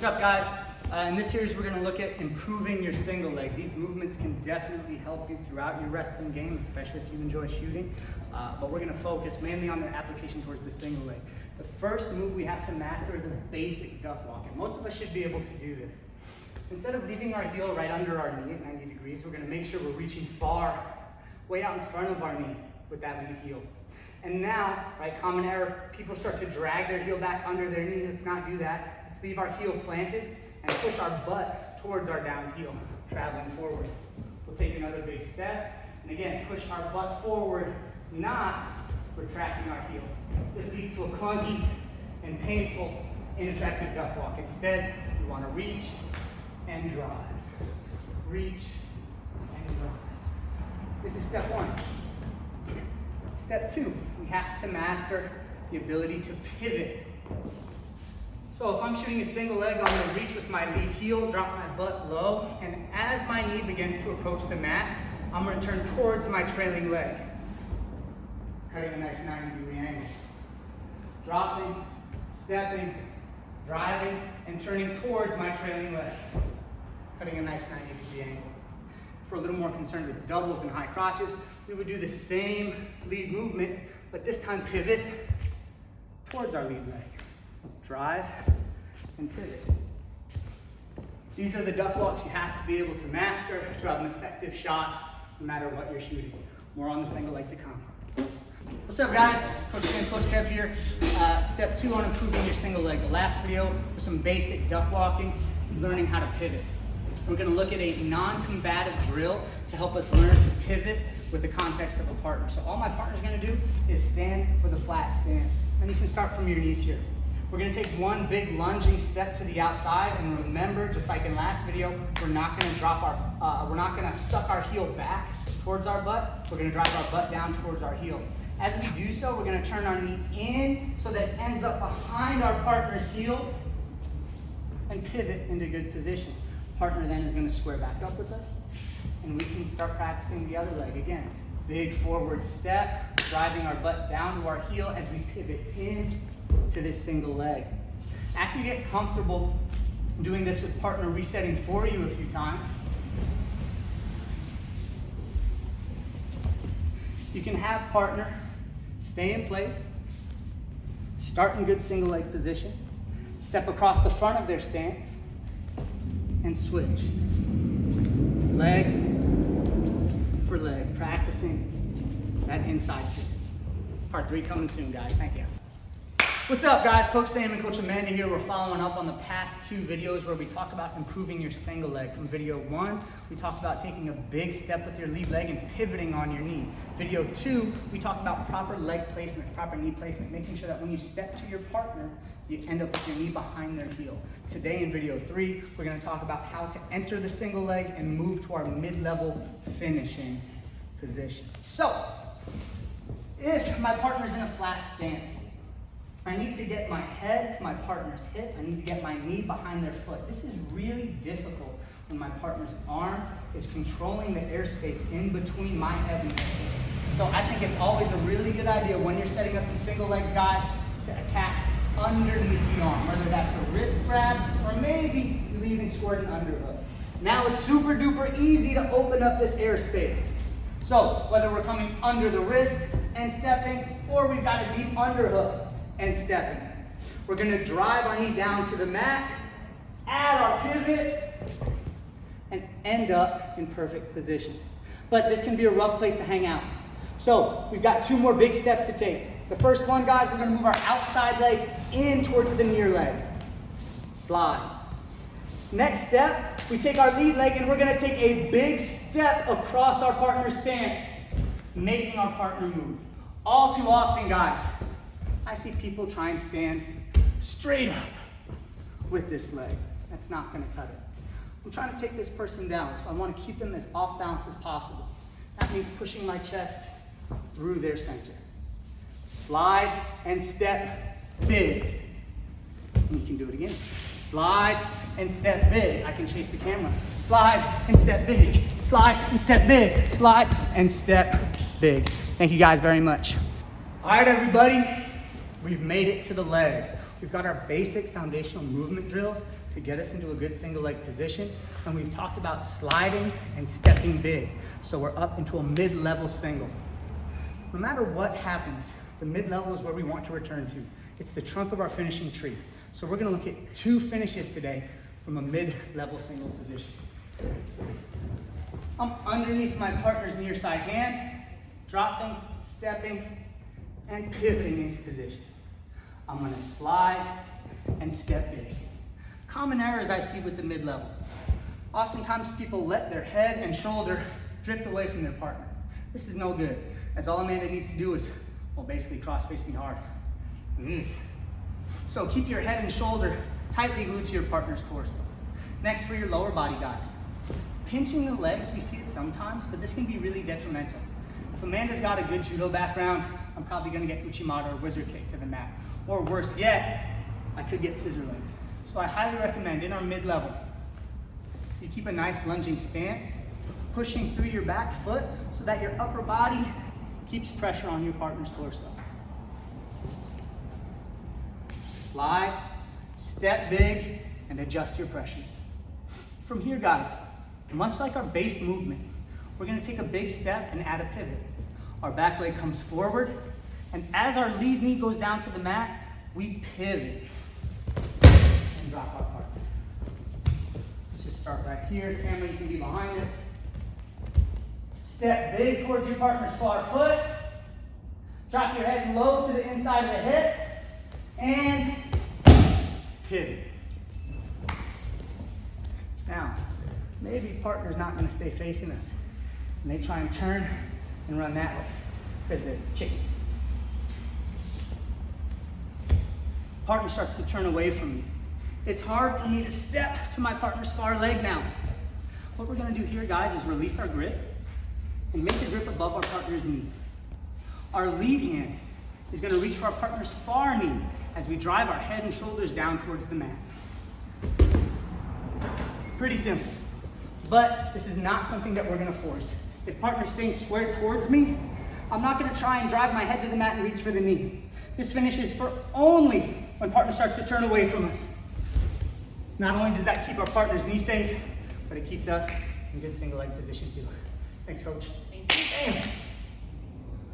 What's up, guys? In this series, we're going to look at improving your single leg. These movements can definitely help you throughout your wrestling game, especially if you enjoy shooting. But we're going to focus mainly on their application towards the single leg. The first move we have to master is a basic duck walk, and most of us should be able to do this. Instead of leaving our heel right under our knee at 90 degrees, we're going to make sure we're reaching far, way out in front of our knee with that lead heel. And now, right, common error, people start to drag their heel back under their knee. Let's not do that. Let's leave our heel planted and push our butt towards our down heel, traveling forward. We'll take another big step, and again, push our butt forward, not retracting our heel. This leads to a clunky and painful, ineffective duck walk. Instead, we want to reach and drive. Reach and drive. This is step one. Step two, we have to master the ability to pivot. So if I'm shooting a single leg, I'm going to reach with my lead heel, drop my butt low, and as my knee begins to approach the mat, I'm going to turn towards my trailing leg, cutting a nice 90-degree angle. Dropping, stepping, driving, and turning towards my trailing leg, cutting a nice 90-degree angle. If we're a little more concerned with doubles and high crotches, we would do the same lead movement, but this time pivot towards our lead leg. Drive and pivot. These are the duck walks you have to be able to master to have an effective shot no matter what you're shooting. More on the single leg to come. What's up, guys? Coach Sam, Coach Kev here. Step two on improving your single leg. The last video was some basic duck walking, learning how to pivot. We're going to look at a non-combative drill to help us learn to pivot with the context of a partner. So all my partner's going to do is stand with a flat stance. And you can start from your knees here. We're going to take one big lunging step to the outside, and remember, just like in last video, we're not going to we're not going to suck our heel back towards our butt. We're going to drive our butt down towards our heel. As we do so, we're going to turn our knee in so that it ends up behind our partner's heel and pivot into good position. Partner then is going to square back up with us, and we can start practicing the other leg again. Big forward step, driving our butt down to our heel as we pivot in to this single leg. After you get comfortable doing this with partner resetting for you a few times, you can have partner stay in place, start in good single leg position, step across the front of their stance, and switch. Leg for leg, practicing that inside kick. Part 3 coming soon, guys. Thank you. What's up, guys? Coach Sam and Coach Amanda here. We're following up on the past 2 videos where we talk about improving your single leg. From video 1, we talked about taking a big step with your lead leg and pivoting on your knee. Video 2, we talked about proper leg placement, proper knee placement, making sure that when you step to your partner, you end up with your knee behind their heel. Today in video 3, we're going to talk about how to enter the single leg and move to our mid-level finishing position. So, if my partner's in a flat stance, I need to get my head to my partner's hip. I need to get my knee behind their foot. This is really difficult when my partner's arm is controlling the airspace in between my head and their foot. So I think it's always a really good idea when you're setting up the single legs, guys, to attack underneath the arm, whether that's a wrist grab or maybe you even squirt an underhook. Now it's super duper easy to open up this airspace. So whether we're coming under the wrist and stepping, or we've got a deep underhook and stepping, we're going to drive our knee down to the mat, add our pivot, and end up in perfect position. But this can be a rough place to hang out. So we've got 2 more big steps to take. The first one, guys, we're going to move our outside leg in towards the near leg. Slide. Next step, we take our lead leg and we're going to take a big step across our partner's stance, making our partner move. All too often, guys, I see people try and stand straight up with this leg. That's not going to cut it. I'm trying to take this person down, so I want to keep them as off balance as possible. That means pushing my chest through their center. Slide and step big. And you can do it again. Slide and step big. I can chase the camera. Slide and step big. Slide and step big. Slide and step big. Thank you guys very much. All right, everybody. We've made it to the leg. We've got our basic foundational movement drills to get us into a good single leg position. And we've talked about sliding and stepping big. So we're up into a mid-level single. No matter what happens, the mid-level is where we want to return to. It's the trunk of our finishing tree. So we're gonna look at 2 finishes today from a mid-level single position. I'm underneath my partner's near side hand, dropping, stepping, and pivoting into position. I'm gonna slide and step big. Common errors I see with the mid-level. Oftentimes people let their head and shoulder drift away from their partner. This is no good, as all Amanda needs to do is, well, basically cross-face me hard. So keep your head and shoulder tightly glued to your partner's torso. Next, for your lower body guys. Pinching the legs, we see it sometimes, but this can be really detrimental. If Amanda's got a good judo background, I'm probably gonna get uchimata or wizard kick to the mat. Or worse yet, I could get scissor legged. So I highly recommend in our mid-level, you keep a nice lunging stance, pushing through your back foot so that your upper body keeps pressure on your partner's torso. Slide, step big, and adjust your pressures. From here, guys, much like our base movement, we're gonna take a big step and add a pivot. Our back leg comes forward, and as our lead knee goes down to the mat, we pivot and drop our partner. Let's just start right here. Camera, you can be behind us. Step big towards your partner's far foot. Drop your head low to the inside of the hip, and pivot. Now, maybe partner's not gonna stay facing us, and they try and turn and run that way, because they're chicken. Partner starts to turn away from me. It's hard for me to step to my partner's far leg now. What we're gonna do here, guys, is release our grip and make the grip above our partner's knee. Our lead hand is gonna reach for our partner's far knee as we drive our head and shoulders down towards the mat. Pretty simple, but this is not something that we're gonna force. If partner's staying square towards me, I'm not gonna try and drive my head to the mat and reach for the knee. This finish is for only when partner starts to turn away from us. Not only does that keep our partner's knee safe, but it keeps us in good single leg position too. Thanks, coach. Thank you. Damn.